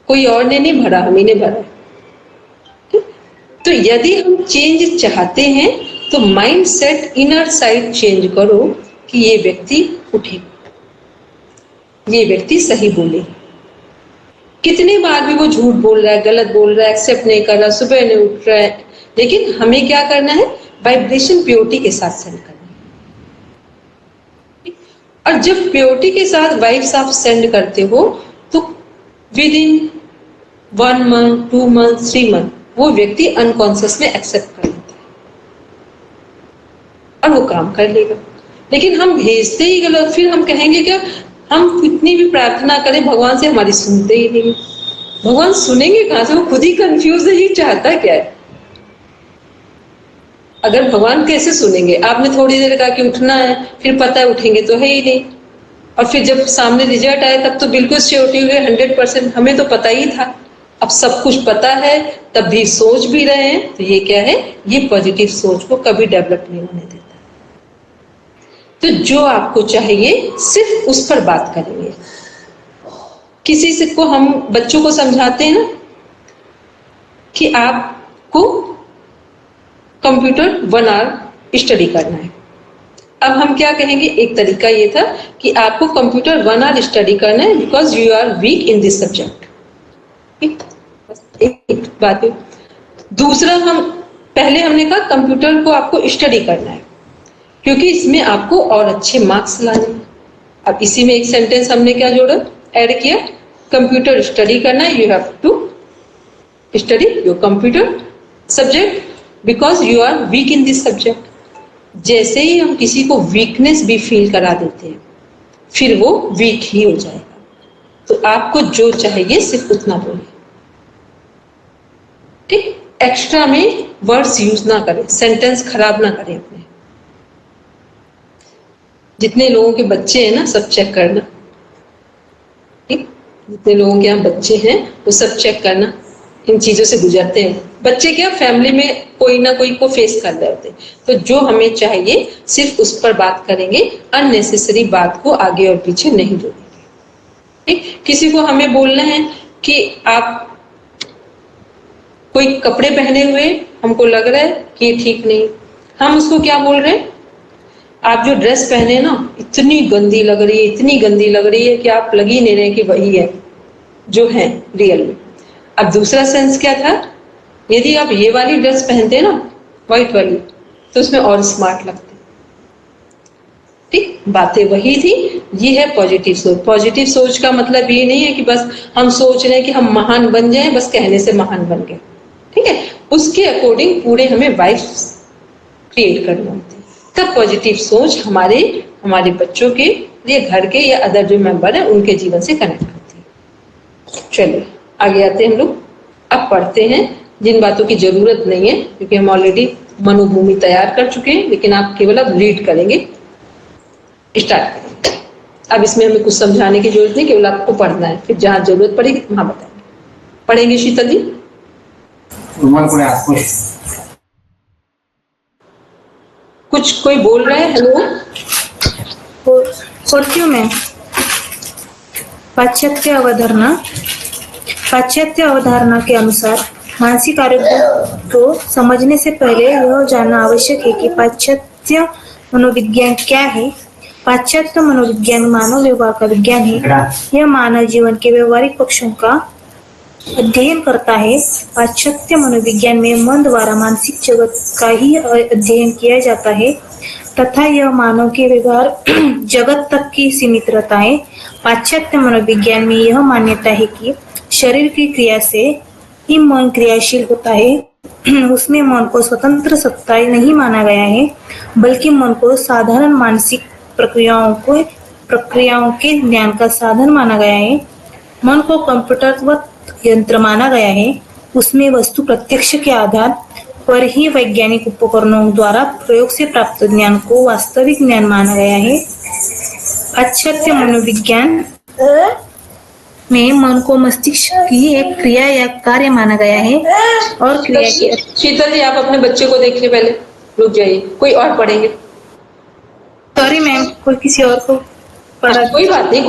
कोई और ने नहीं भरा, हम ही ने भरा। तो यदि हम चेंज चाहते हैं तो mind set, inner side change करो कि ये व्यक्ति उठे, ये व्यक्ति सही बोले। कितने बार भी वो झूठ बोल रहा है, गलत बोल रहा है, एक्सेप्ट नहीं कर रहा, सुबह नहीं उठ रहा है, लेकिन हमें क्या करना है, वाइब्रेशन प्योरिटी के साथ सेंड करना है। और जब प्योरिटी के साथ वाइब्स आप सेंड करते हो तो with in 1 month, 2 months, 3 months वो व्यक्ति अनकॉन्शियस में एक्सेप्ट कर लेता है और वो काम कर लेगा। लेकिन हम भेजते ही गलत, फिर हम कहेंगे क्या, हम कितनी भी प्रार्थना करें भगवान से, हमारी सुनते ही नहीं। भगवान सुनेंगे कहां से? वो खुद ही कंफ्यूज है, ये चाहता क्या है। अगर भगवान कैसे सुनेंगे? आपने थोड़ी देर कहा कि उठना है, फिर पता है उठेंगे तो है ही नहीं, और फिर जब सामने रिजल्ट आए तब तो बिल्कुल श्योरिटी हुए 100%, हमें तो पता ही था। अब सब कुछ पता है तब भी सोच भी रहे हैं, तो ये क्या है, ये पॉजिटिव सोच को कभी डेवलप नहीं होने देता। तो जो आपको चाहिए सिर्फ उस पर बात करेंगे। किसी से को हम बच्चों को समझाते हैं ना कि आपको कंप्यूटर 1 आवर स्टडी करना है। अब हम क्या कहेंगे, एक तरीका ये था कि आपको कंप्यूटर 1 आवर स्टडी करना है because you are weak in this subject. एक बात है। दूसरा, हम पहले हमने कहा कंप्यूटर को आपको स्टडी करना है क्योंकि इसमें आपको और अच्छे मार्क्स लाने हैं। अब इसी में एक सेंटेंस हमने क्या जोड़ा, ऐड किया, कंप्यूटर स्टडी करना है, you have to study your computer subject because you are weak in this subject. जैसे ही हम किसी को वीकनेस भी फील करा देते हैं फिर वो वीक ही हो जाएगा। तो आपको जो चाहिए सिर्फ उतना बोलिए, ठीक। एक्स्ट्रा में वर्ड्स यूज ना करें, सेंटेंस खराब ना करें अपने। जितने लोगों के बच्चे हैं ना, सब चेक करना, ठीक। जितने लोगों के यहाँ बच्चे हैं वो सब चेक करना, इन चीजों से गुजरते हैं। बच्चे क्या, फैमिली में कोई ना कोई को फेस कर रहे होते हैं। तो जो हमें चाहिए सिर्फ उस पर बात करेंगे, अननेसेसरी बात को आगे और पीछे नहीं जोड़ेंगे, ठीक। किसी को हमें बोलना है कि आप कोई कपड़े पहने हुए हमको लग रहा है कि ये ठीक नहीं, हम उसको क्या बोल रहे हैं, आप जो ड्रेस पहने ना इतनी गंदी लग रही है, इतनी गंदी लग रही है कि आप लग ही नहीं रहे कि वही है जो है रियल में। अब दूसरा सेंस क्या था, यदि आप ये वाली ड्रेस पहनते ना, व्हाइट वाली, तो उसमें और स्मार्ट लगते, ठीक। बातें वही थी। ये है पॉजिटिव सोच। पॉजिटिव सोच का मतलब ये नहीं है कि बस हम सोच रहे हैं कि हम महान बन जाएं, बस कहने से महान बन गए, ठीक है। उसके अकॉर्डिंग पूरे हमें वाइब्स क्रिएट करना होती है, तब पॉजिटिव सोच हमारे बच्चों के लिए, घर के या अदर जो मेंबर है उनके जीवन से कनेक्ट करती है। चलिए आगे आते हैं हम लोग। अब पढ़ते हैं जिन बातों की जरूरत नहीं है क्योंकि हम ऑलरेडी मनोभूमि तैयार कर चुके हैं, लेकिन आप केवल अब रीड करेंगे, स्टार्ट करेंगे। अब इसमें हमें कुछ समझाने की जरूरत नहीं, केवल आपको पढ़ना है, फिर जहां जरूरत पड़ेगी वहां बताएंगे। पढ़ेंगे शीतल जी? कुछ कोई बोल रहा है? हेलो, पढ़ती हूँ मैं। पाश्चात्य अवधारणा के अनुसार मानसिक आरोग्य को समझने से पहले यह जानना आवश्यक है कि पाश्चात्य मनोविज्ञान क्या है। पाश्चात्य मनोविज्ञान मानव व्यवहार का विज्ञान है। यह मानव जीवन के व्यवहारिक पक्षों का अध्ययन करता है। पाश्चात्य मनोविज्ञान में मन द्वारा मानसिक जगत का ही अध्ययन किया जाता है। तथा यह मानव के व्यवहार जगत तक की सीमित रहता है। पाश्चात्य मनोविज्ञान में यह मान्यता है कि शरीर की क्रिया से ही मन क्रियाशील होता है। उसमें मन को स्वतंत्र सत्ता नहीं माना गया है, बल्कि मन को साधारण मानसिक प्रक्रियाओं के ज्ञान का साधन माना गया है। मन को कंप्यूटरवत यंत्र माना गया है। उसमें वस्तु प्रत्यक्ष के आधार पर ही वैज्ञानिक उपकरणों द्वारा प्रयोग से प्राप्त ज्ञान को वास्तविक ज्ञान माना गया है। पाश्चात्य मनोविज्ञान में मन को मस्तिष्क की एक क्रिया या कार्य माना गया है और क्रिया की। शीतल जी, आप अपने बच्चे को देखिए, पहले रुक जाइए, कोई और पढ़ेंगे। सॉरी मैम, कोई किसी और को पढ़ा। कोई बात नहीं,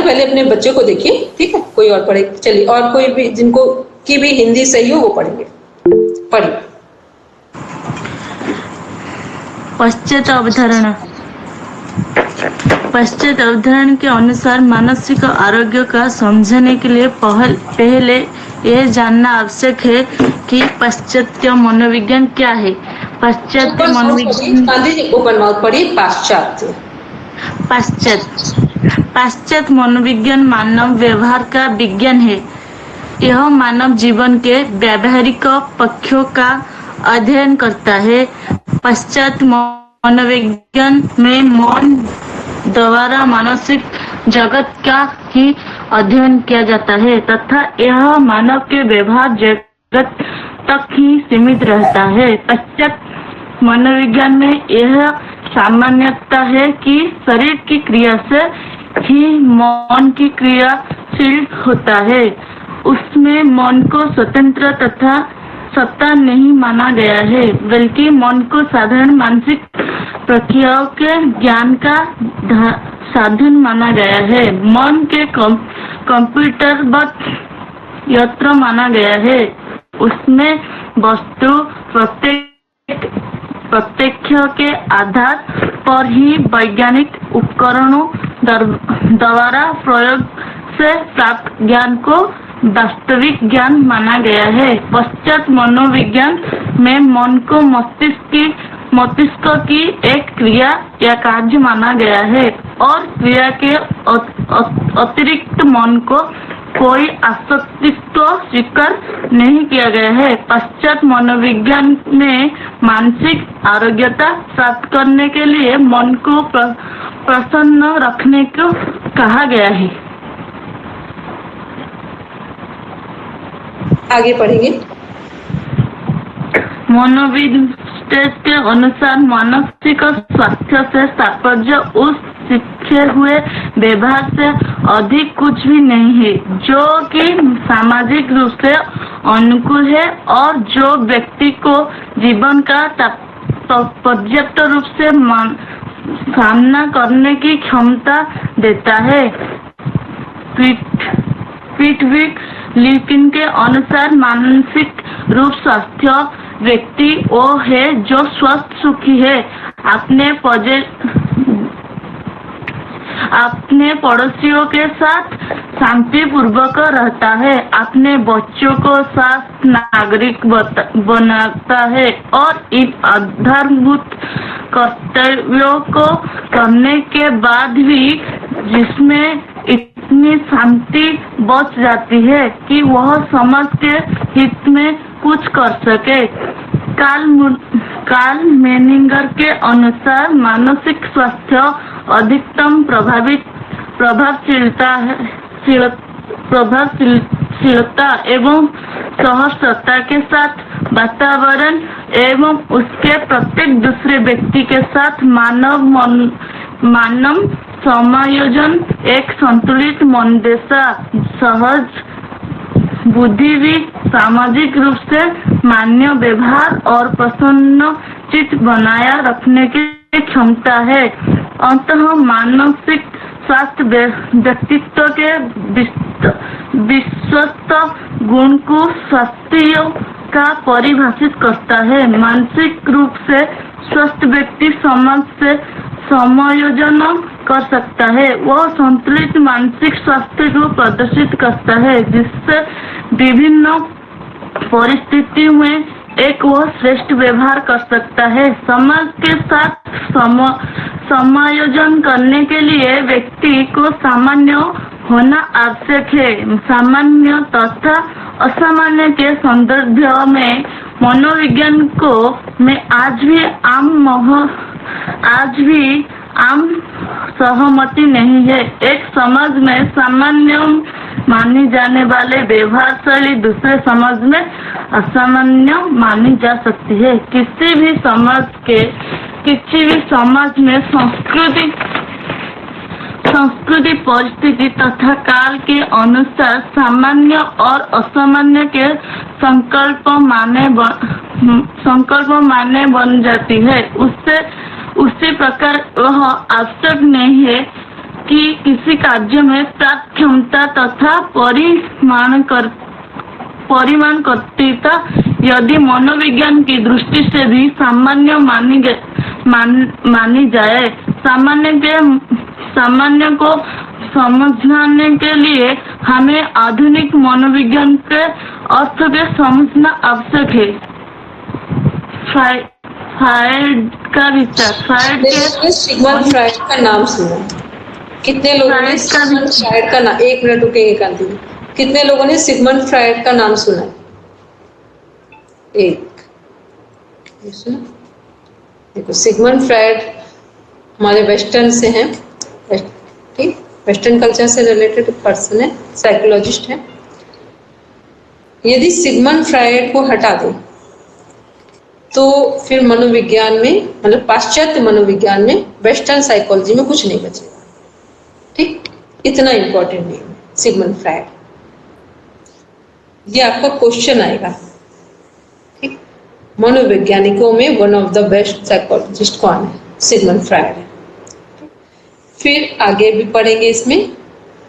पहले अपने बच्चे को देखिए, ठीक है, कोई और पढ़े। चलिए, और कोई भी जिनको की भी हिंदी सही हो वो पढ़ेंगे। पढ़िए। पश्चात अवधारणा। पश्चात अवधारणा के अनुसार मानसिक आरोग्य का समझने के लिए पहले यह जानना आवश्यक है कि पाश्चात्य मनोविज्ञान क्या है। पाश्चात्य मनोविज्ञान। गांधी जी ओपन माउथ पढ़िए। पाश्चात्य मनोविज्ञान मानव व्यवहार का विज्ञान है। यह मानव जीवन के व्यावहारिक पक्षों का अध्ययन करता है। पाश्चात्य मनोविज्ञान में मन द्वारा मानसिक जगत का ही अध्ययन किया जाता है तथा यह मानव के व्यवहार जगत तक ही सीमित रहता है। पाश्चात्य मनोविज्ञान में यह सामान्यता है कि शरीर की क्रिया से ही मन की क्रियाशील होता है। उसमें मन को स्वतंत्र तथा सत्ता नहीं माना गया है, बल्कि मन को साधारण मानसिक प्रक्रियाओं के ज्ञान का साधन माना गया है। मन के कंप्यूटरवत यंत्र माना गया है। उसमें वस्तु प्रत्यक्ष के आधार पर ही वैज्ञानिक उपकरणों द्वारा प्रयोग से प्राप्त ज्ञान को वास्तविक ज्ञान माना गया है। पश्चात मनोविज्ञान में मन को मस्तिष्क की एक क्रिया या कार्य माना गया है और क्रिया के अतिरिक्त मन को कोई अस्तित्व स्वीकार नहीं किया गया है। पश्चात मनोविज्ञान में मानसिक आरोग्यता प्राप्त करने के लिए मन को प्रसन्न रखने को कहा गया है। आगे पढ़ेंगे। मनोविद के अनुसार मानसिक स्वास्थ्य से तात्पर्य उस सीखे हुए व्यवहार से अधिक कुछ भी नहीं है जो कि सामाजिक रूप से अनुकूल है और जो व्यक्ति को जीवन का पर्याप्त रूप से सामना करने की क्षमता देता है। पीटविक लिपिन के अनुसार मानसिक रूप स्वास्थ्य व्यक्ति वो है जो स्वस्थ सुखी है, अपने पड़ोसियों के साथ शांति पूर्वक रहता है, अपने बच्चों को साथ नागरिक बनाता है और इन आधारभूत कर्तव्यों को करने के बाद भी जिसमें इतनी शांति बच जाती है कि वह समाज के हित में कुछ कर सके। कार्ल मेनिंगर के अनुसार मानसिक स्वास्थ्य अधिकतम प्रभावशीलता एवं सहजता के साथ वातावरण एवं उसके प्रत्येक दूसरे व्यक्ति के साथ मानव समायोजन, एक संतुलित मनोदशा, सहज बुद्धि भी सामाजिक रूप से मान्य व्यवहार और प्रसन्न चित्त बनाया रखने की क्षमता है। अंततः मानसिक स्वास्थ्य व्यक्तित्व के विश्वस्त गुण को स्वास्थ्य का परिभाषित करता है। मानसिक रूप से स्वस्थ व्यक्ति समाज से समायोजन कर सकता है। वह संतुलित मानसिक स्वास्थ्य को प्रदर्शित करता है जिससे विभिन्न परिस्थितियों में एक वह श्रेष्ठ व्यवहार कर सकता है। समाज के साथ समायोजन करने के लिए व्यक्ति को सामान्य होना आवश्यक है। सामान्य तथा असामान्य के संदर्भ में मनोविज्ञान को में आज भी आम सहमति नहीं है। एक समाज में सामान्य मानी जाने वाले व्यवहार शैली दूसरे समाज में असामान्य मानी जा सकती है। किसी भी समाज में संस्कृति परिस्थिति तथा काल के अनुसार सामान्य और असामान्य के संकल्प माने बन जाती है। उसी प्रकार वह आवश्यक नहीं है कि किसी कार्य में प्राप्त क्षमता तथा परिमाणकर्ता यदि मनोविज्ञान की दृष्टि से भी सामान्य मानी जाए। सामान्य को समझने के लिए हमें आधुनिक मनोविज्ञान के अर्थ के समझना आवश्यक है। फ्रायड का विचार, फ्रायड के सिगमंड फ्रायड का नाम सुना? कितने लोगों ने सिगमंड फ्रायड का नाम, एक मिनट रुकेंगे कांति, कितने लोगों ने सिगमंड फ्रायड का नाम सुना? एक सुना? देखो, सिगमंड फ्रायड हमारे वेस्टर्न से हैं, ठीक, वेस्टर्न कल्चर से रिलेटेड पर्सन है, साइकोलॉजिस्ट है। यदि सिगमंड फ्रायड को हटा दें तो फिर मनोविज्ञान में, मतलब पाश्चात्य मनोविज्ञान में, वेस्टर्न साइकोलॉजी में कुछ नहीं बचेगा। ठीक, इतना इंपॉर्टेंट नहीं है सिगमंड फ्रायड। ये आपका क्वेश्चन आएगा। ठीक, मनोवैज्ञानिकों में one of the best psychologist कौन है? सिगमंड फ्रायड है। फिर आगे भी पढ़ेंगे इसमें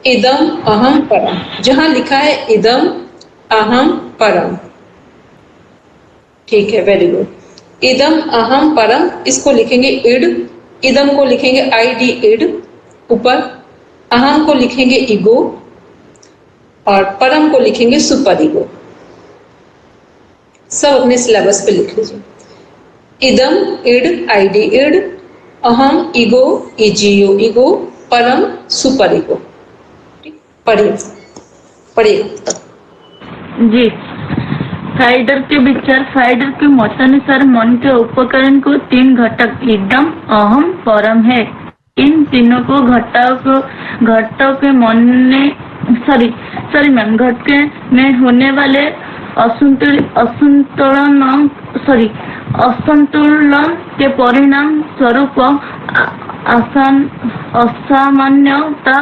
इदम अहम परम। जहां लिखा है इदम अहम परम, ठीक है, वेरी गुड। इदम अहम परम, इसको लिखेंगे इड, इदम को लिखेंगे ID इड ऊपर, अहम को लिखेंगे ईगो और परम को लिखेंगे सुपर ईगो। सब अपने सिलेबस पे लिख लीजिए। इदम इड ID इड, अहम ईगो EGO ईगो, परम सुपर ईगो। पढ़िए जी। फ्राइडर के विचार, फ्राइडर के मतानुसार मन के उपकरण को 3 घटक इदम अहम परम है। इन तीनों को घटकों के मन में घटके में होने वाले असंतुलन के परिणाम स्वरूप असामान्यता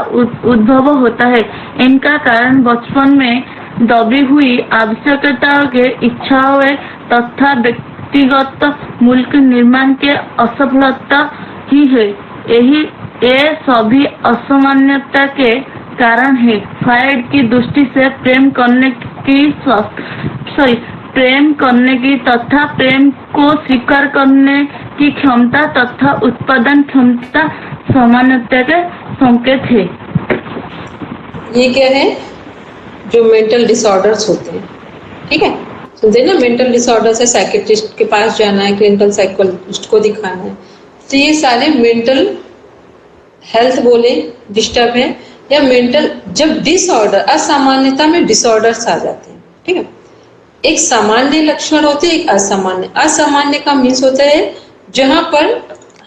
उद्भव होता है। इनका कारण बचपन में दबी हुई आवश्यकताओं के इच्छाओं तथा व्यक्तिगत मूल्य के निर्माण के असफलता ही है। ये सभी असामान्यता के कारण है। फ्रायड की दृष्टि से प्रेम करने की तथा प्रेम को स्वीकार करने की क्षमता तथा उत्पादन क्षमता समानता के संकेत है। ये क्या है? जो मेंटल डिसऑर्डर्स होते हैं, ठीक है, सुनते हैं ना, मेंटल डिसऑर्डर्स है, साइकियाट्रिस्ट के पास जाना है, क्लिनिकल साइकोलॉजिस्ट को दिखाना है, तो ये सारे मेंटल हेल्थ बोले डिस्टर्ब है या मेंटल, जब डिसऑर्डर, असामान्यता में डिसऑर्डर्स आ जाते हैं। ठीक है, एक सामान्य लक्षण होते हैं, एक असामान्य। असामान्य का मीन्स होता है जहां पर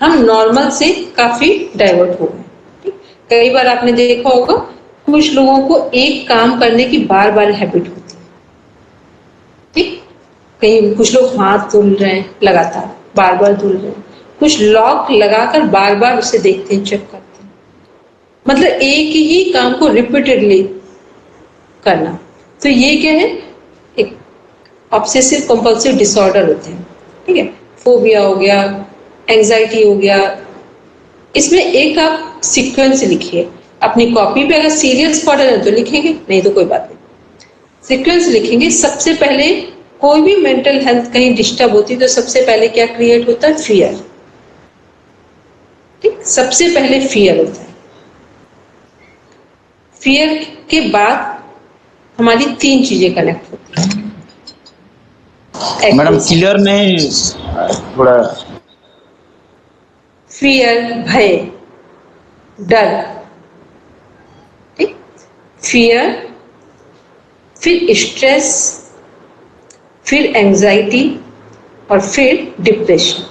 हम नॉर्मल से काफी डाइवर्ट हो गए। कई बार आपने देखा होगा कुछ लोगों को एक काम करने की बार बार हैबिट होती है। ठीक, कहीं कुछ लोग हाथ धुल रहे हैं लगातार, बार बार धुल रहे हैं, कुछ लॉक लगाकर बार बार उसे देखते हैं, चेक करते हैं, मतलब एक ही काम को रिपीटेडली करना। तो ये क्या है? एक ऑब्सेसिव कंपल्सिव डिसऑर्डर होते हैं। ठीक है, फोबिया हो गया, एंजाइटी हो गया। इसमें एक आप सीक्वेंस लिखिए अपनी कॉपी पे। अगर सीरियस पढ़ रहे हैं तो लिखेंगे, नहीं तो कोई बात नहीं, सीक्वेंस लिखेंगे। सबसे पहले कोई भी मेंटल हेल्थ कहीं डिस्टर्ब होती है तो सबसे पहले क्या क्रिएट होता है? फियर। ठीक, सबसे पहले फियर होता है। फियर के बाद हमारी 3 चीजें कनेक्ट होती हैं। मैडम क्लियर नहीं, थोड़ा फियर भय, डर, ठीक, फियर, फिर स्ट्रेस, फिर एंजाइटी और फिर डिप्रेशन।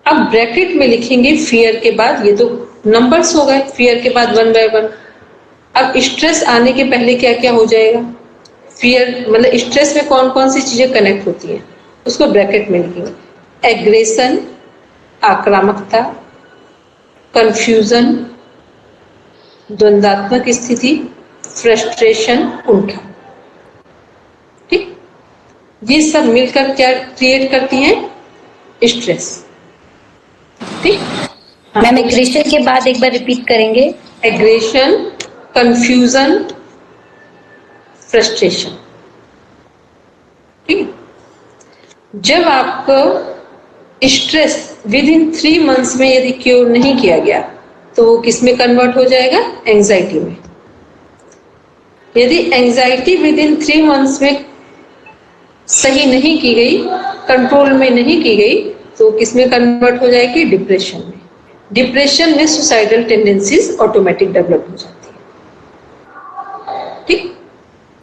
अब ब्रैकेट में लिखेंगे फियर के बाद, ये तो नंबर्स हो गए, फियर के बाद 1 by 1। अब स्ट्रेस आने के पहले क्या क्या हो जाएगा, फियर मतलब स्ट्रेस में कौन कौन सी चीजें कनेक्ट होती हैं, उसको ब्रैकेट में लिखेंगे। एग्रेशन, आक्रामकता, कंफ्यूजन, द्वंद्वात्मक स्थिति, फ्रस्ट्रेशन, उनका, ठीक। ये सब मिलकर क्या क्रिएट करती हैं, स्ट्रेस, ठीक। मैम एग्रेशन के बाद एक बार रिपीट करेंगे। एग्रेशन, कंफ्यूजन, फ्रस्ट्रेशन, ठीक। जब आपको स्ट्रेस विद इन 3 months में यदि क्योर नहीं किया गया तो वो किस में कन्वर्ट हो जाएगा, एंजाइटी में। यदि एंजाइटी विद इन 3 months में सही नहीं की गई, कंट्रोल में नहीं की गई, तो किस में कन्वर्ट हो जाएगी, डिप्रेशन में। डिप्रेशन में सुसाइडल टेंडेंसीज ऑटोमेटिक डेवलप हो जाती है, ठीक।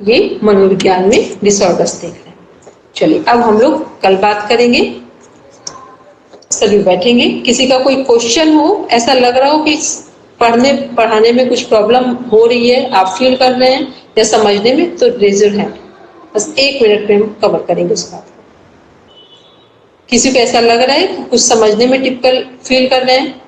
ये मनोविज्ञान में डिसऑर्डर्स देख रहे हैं। चलिए अब हम लोग कल बात करेंगे, सभी बैठेंगे। किसी का कोई क्वेश्चन हो, ऐसा लग रहा हो कि पढ़ाने में कुछ प्रॉब्लम हो रही है, आप फील कर रहे हैं या समझने में, तो रेज योर हैंड। बस 1 मिनट में हम कवर करेंगे उस बात को। किसी को ऐसा लग रहा है कि कुछ समझने में टिपिकल फील कर रहे हैं,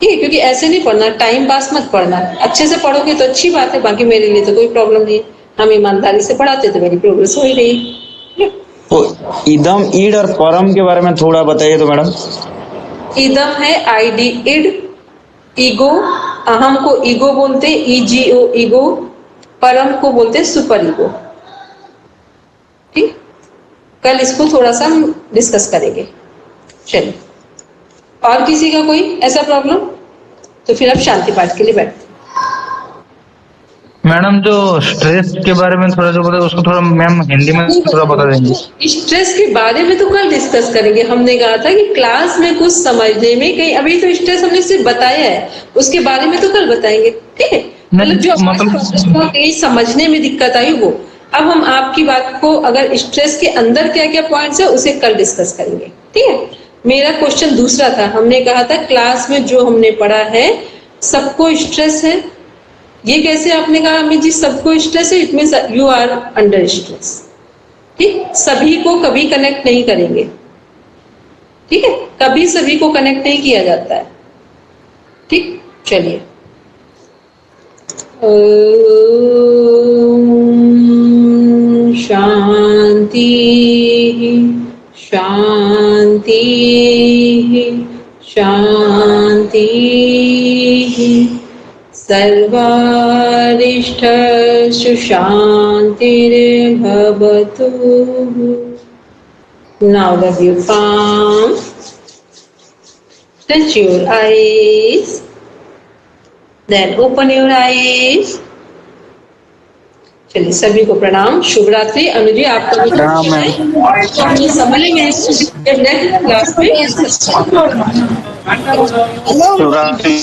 ठीक है, क्योंकि ऐसे नहीं पढ़ना, टाइम पास मत पढ़ना, अच्छे से पढ़ोगे तो अच्छी बात है, बाकी मेरे लिए तो कोई प्रॉब्लम नहीं है, हम ईमानदारी से पढ़ाते तो मेरी प्रोग्रेस हो ही रही है। तो इदम, ईड और परम के बारे में थोड़ा बताइए तो मैडम। इदम है आईडी, इड ईगो, अहम को ईगो बोलते हैं, ईजीओ ईगो, परम को बोलते हैं सुपर ईगो, ठीक। कल इसको थोड़ा सा हम डिस्कस करेंगे। चलिए, और किसी का कोई ऐसा प्रॉब्लम, तो फिर अब शांति पाठ के लिए बैठते हैं। मैडम जो स्ट्रेस के बारे में थोड़ा जो बताया उसको थोड़ा मैम हिंदी में थोड़ा बता देंगे। स्ट्रेस के बारे में तो कल डिस्कस करेंगे। हमने कहा था कि क्लास में कुछ समझने में कहीं, अभी तो स्ट्रेस हमने सिर्फ बताया है, उसके बारे में तो कल बताएंगे, ठीक है। मतलब जो कहीं समझने में दिक्कत आई वो, अब हम आपकी बात को, अगर स्ट्रेस के अंदर क्या क्या पॉइंट्स है उसे कल डिस्कस करेंगे, ठीक है। मेरा क्वेश्चन दूसरा था, हमने कहा था क्लास में जो हमने पढ़ा है सबको स्ट्रेस है, ये कैसे आपने कहा हमें जी सबको स्ट्रेस है, it means you are under stress, ठीक। सभी को कभी कनेक्ट नहीं करेंगे, ठीक है, कभी सभी को कनेक्ट नहीं किया जाता है, ठीक। चलिए, ओम शांति शांति शांति, सर्वारिष्ठ सुशांतिर्भवतु। Now rub your palm, touch your eyes, then open your eyes. चलिए, सभी को प्रणाम, शुभ रात्रि। अनुजी आपको प्रणाम मैम। समझेंगे नेक्स्ट क्लास में। शुभ रात्रि।